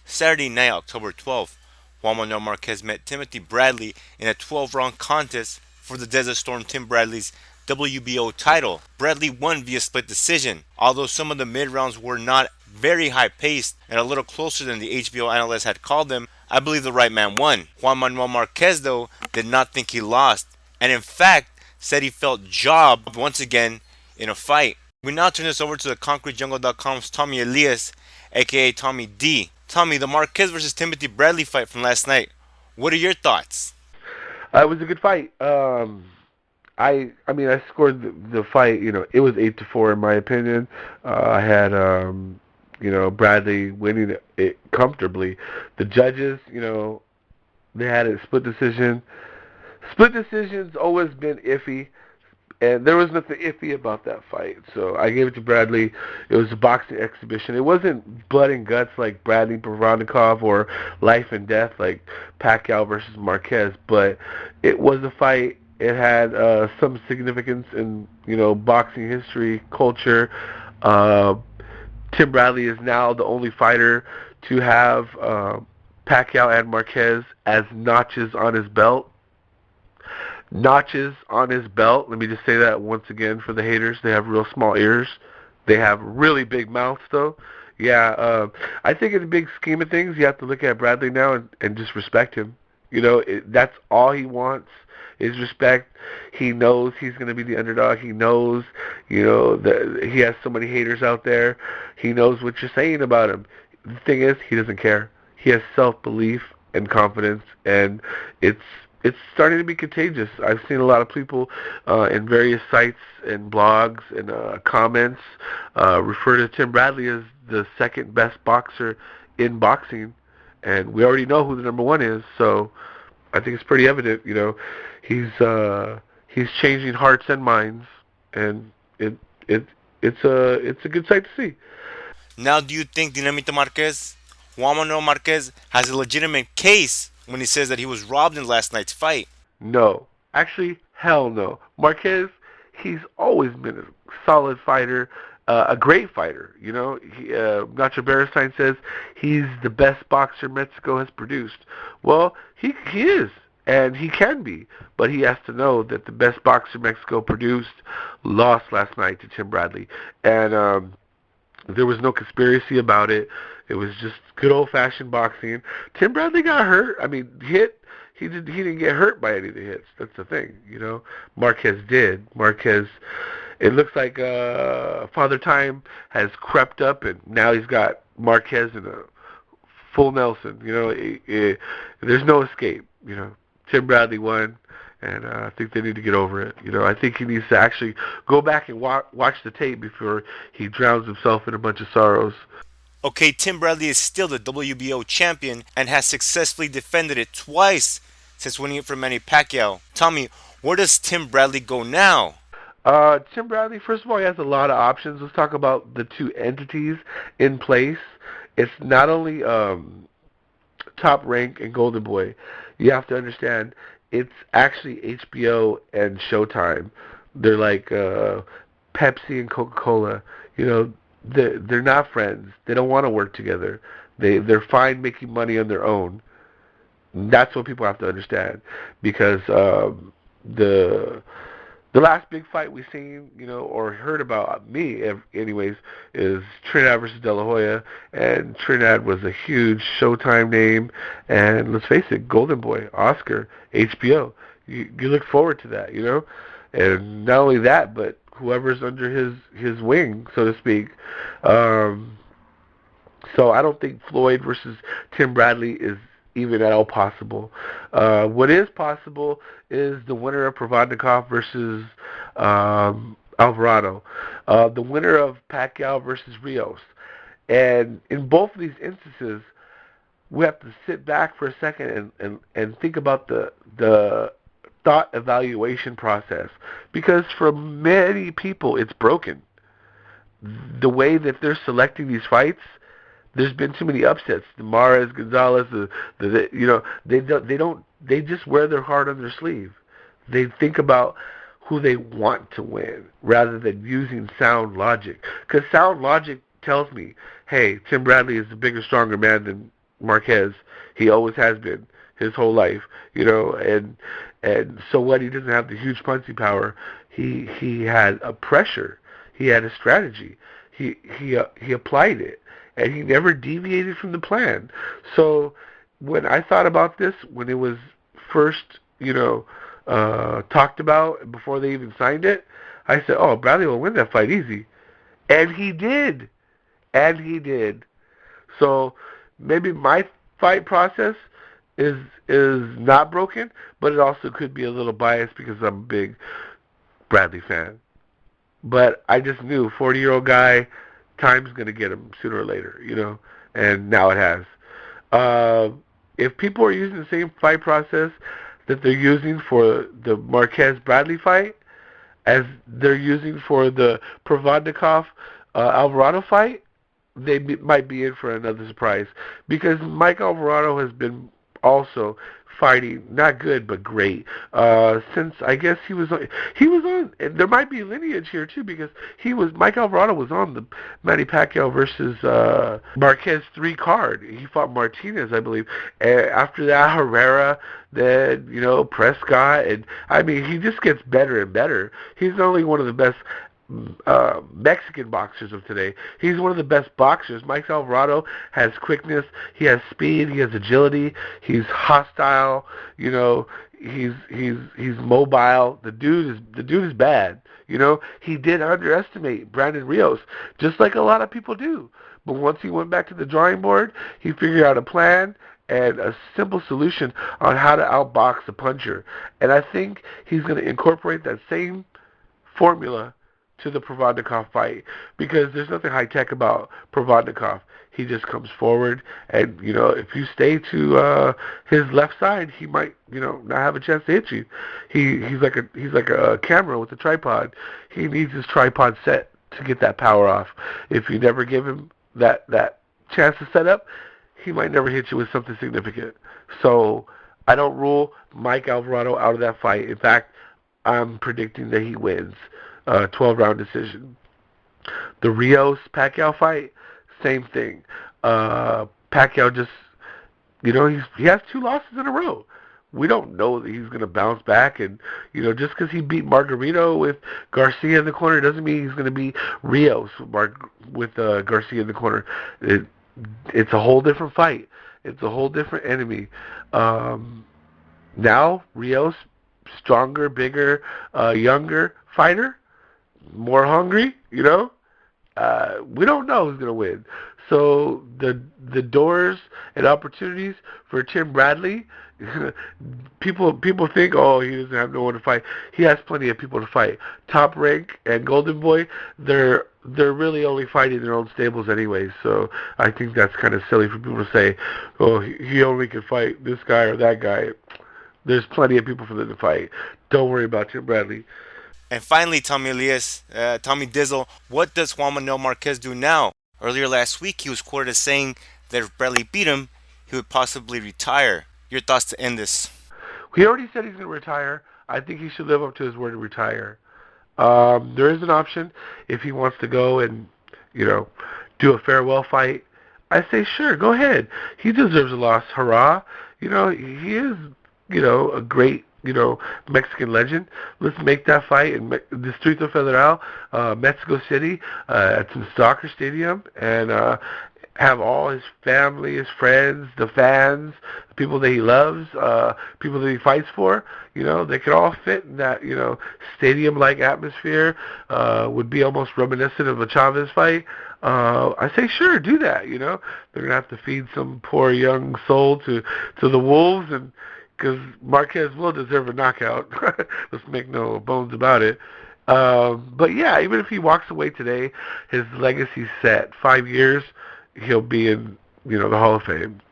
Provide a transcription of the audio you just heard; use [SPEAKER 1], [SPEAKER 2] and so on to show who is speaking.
[SPEAKER 1] Saturday night, October 12th, Juan Manuel Marquez met Timothy Bradley in a 12-round contest for the Desert Storm Tim Bradley's WBO title. Bradley won via split decision, although some of the mid-rounds were not very high-paced and a little closer than the HBO analysts had called them. I believe the right man won. Juan Manuel Marquez, though, did not think he lost, and in fact said he felt jobbed once again in a fight. We now turn this over to the ConcreteJungle.com's Tommy Elias, aka Tommy D. Tommy, the Marquez versus Timothy Bradley fight from last night. What are your thoughts?
[SPEAKER 2] It was a good fight. I mean, I scored the fight. It was 8-4 in my opinion. I had Bradley winning it comfortably. The judges, they had a split decision. Split decisions always been iffy. And there was nothing iffy about that fight. So I gave it to Bradley. It was a boxing exhibition. It wasn't blood and guts like Bradley Boronikov or life and death like Pacquiao versus Marquez, but it was a fight. It had some significance in, boxing history, culture. Uh, Tim Bradley is now the only fighter to have Pacquiao and Marquez as notches on his belt. Notches on his belt. Let me just say that once again for the haters. They have real small ears. They have really big mouths, though. Yeah, I think in the big scheme of things, you have to look at Bradley now and just respect him. That's all he wants is respect. He knows he's going to be the underdog. He knows, that he has so many haters out there. He knows what you're saying about him. The thing is, he doesn't care. He has self-belief and confidence, and it's starting to be contagious. I've seen a lot of people in various sites and blogs and comments refer to Tim Bradley as the second best boxer in boxing, and we already know who the number one is. So I think it's pretty evident. He's changing hearts and minds, and it's a good sight to see.
[SPEAKER 1] Now, do you think Dinamita Marquez, Juan Manuel Marquez, has a legitimate case when he says that he was robbed in last night's fight?
[SPEAKER 2] No. Actually, hell no. Marquez, he's always been a solid fighter, a great fighter. Nacho Beristain says he's the best boxer Mexico has produced. Well, he is, and he can be, but he has to know that the best boxer Mexico produced lost last night to Tim Bradley, and there was no conspiracy about it. It was just good old-fashioned boxing. Tim Bradley got hurt. I mean, hit. He didn't get hurt by any of the hits. That's the thing, Marquez did. Marquez. It looks like Father Time has crept up, and now he's got Marquez in a full Nelson. There's no escape. Tim Bradley won. And I think they need to get over it. I think he needs to actually go back and watch the tape before he drowns himself in a bunch of sorrows.
[SPEAKER 1] Okay, Tim Bradley is still the WBO champion and has successfully defended it twice since winning it from Manny Pacquiao. Tell me, where does Tim Bradley go now?
[SPEAKER 2] Tim Bradley, first of all, he has a lot of options. Let's talk about the two entities in place. It's not only Top Rank and Golden Boy. You have to understand, it's actually HBO and Showtime. They're like Pepsi and Coca-Cola. They're not friends. They don't want to work together. They're fine making money on their own. That's what people have to understand, because the last big fight we've seen, or heard about, anyways, is Trinidad versus De La Hoya, and Trinidad was a huge Showtime name, and let's face it, Golden Boy, Oscar, HBO. You look forward to that, and not only that, but whoever's under his wing, so to speak. So I don't think Floyd versus Tim Bradley is even at all possible. What is possible is the winner of Provodnikov versus Alvarado, the winner of Pacquiao versus Rios. And in both of these instances, we have to sit back for a second and think about the thought evaluation process, because for many people it's broken. The way that they're selecting these fights, there's been too many upsets. The Mares, Gonzalez, they just wear their heart on their sleeve. They think about who they want to win rather than using sound logic. Because sound logic tells me, hey, Tim Bradley is a bigger, stronger man Marquez. He always has been his whole life, and so what? He doesn't have the huge punching power. He had a pressure. He had a strategy. He applied it, and he never deviated from the plan. So when I thought about this, when it was first, talked about before they even signed it, I said, "Oh, Bradley will win that fight easy," and he did, and he did. So maybe my fight process is is not broken, but it also could be a little biased because I'm a big Bradley fan. But I just knew 40-year-old guy, time's gonna get him sooner or later, and now it has. Uh, if people are using the same fight process that they're using for the Marquez Bradley fight as they're using for the Provodnikov Alvarado fight, they might be in for another surprise because Mike Alvarado has been also fighting not good but great since I guess he was on and there might be lineage here too because Mike Alvarado was on the Manny Pacquiao versus Marquez 3 card. He fought Martinez, I believe. After that, Herrera, then Prescott, and I mean he just gets better and better. He's not only one of the best Mexican boxers of today. He's one of the best boxers. Mike Alvarado has quickness, he has speed, he has agility, he's hostile, he's mobile. The dude is bad. He did underestimate Brandon Rios, just like a lot of people do. But once he went back to the drawing board, he figured out a plan and a simple solution on how to outbox a puncher. And I think he's going to incorporate that same formula to the Provodnikov fight because there's nothing high tech about Provodnikov. He just comes forward, and if you stay to his left side, he might not have a chance to hit you. He's like a camera with a tripod. He needs his tripod set to get that power off. If you never give him that chance to set up, he might never hit you with something significant. So I don't rule Mike Alvarado out of that fight. In fact, I'm predicting that he wins. 12-round decision. The Rios Pacquiao fight, same thing. Pacquiao just, he has 2 losses in a row. We don't know that he's going to bounce back, and just because he beat Margarito with Garcia in the corner doesn't mean he's going to beat Rios with Garcia in the corner. It's a whole different fight. It's a whole different enemy. Now Rios, stronger, bigger, younger fighter, more hungry, we don't know who's gonna win. So the doors and opportunities for Tim Bradley, people think, oh, he doesn't have no one to fight. He has plenty of people to fight. Top Rank and Golden Boy, they're really only fighting their own stables anyway. So I think that's kind of silly for people to say, oh, he only can fight this guy or that guy. There's plenty of people for them to fight. Don't worry about Tim Bradley.
[SPEAKER 1] And finally, Tommy Elias, Tommy Dizzle, what does Juan Manuel Marquez do now? Earlier last week, he was quoted as saying that if Bradley beat him, he would possibly retire. Your thoughts to end this?
[SPEAKER 2] He already said he's going to retire. I think he should live up to his word and retire. There is an option if he wants to go and, do a farewell fight. I say, sure, go ahead. He deserves a loss. Hurrah. He is, a great, Mexican legend. Let's make that fight in Distrito Federal, Mexico City, at some soccer stadium, and have all his family, his friends, the fans, the people that he loves, people that he fights for. They could all fit in that, stadium-like atmosphere. Would be almost reminiscent of a Chavez fight. I say, sure, do that. They're gonna have to feed some poor young soul to the wolves, and because Marquez will deserve a knockout. Let's make no bones about it. But yeah, even if he walks away today, his legacy's set. 5 years, he'll be in, the Hall of Fame.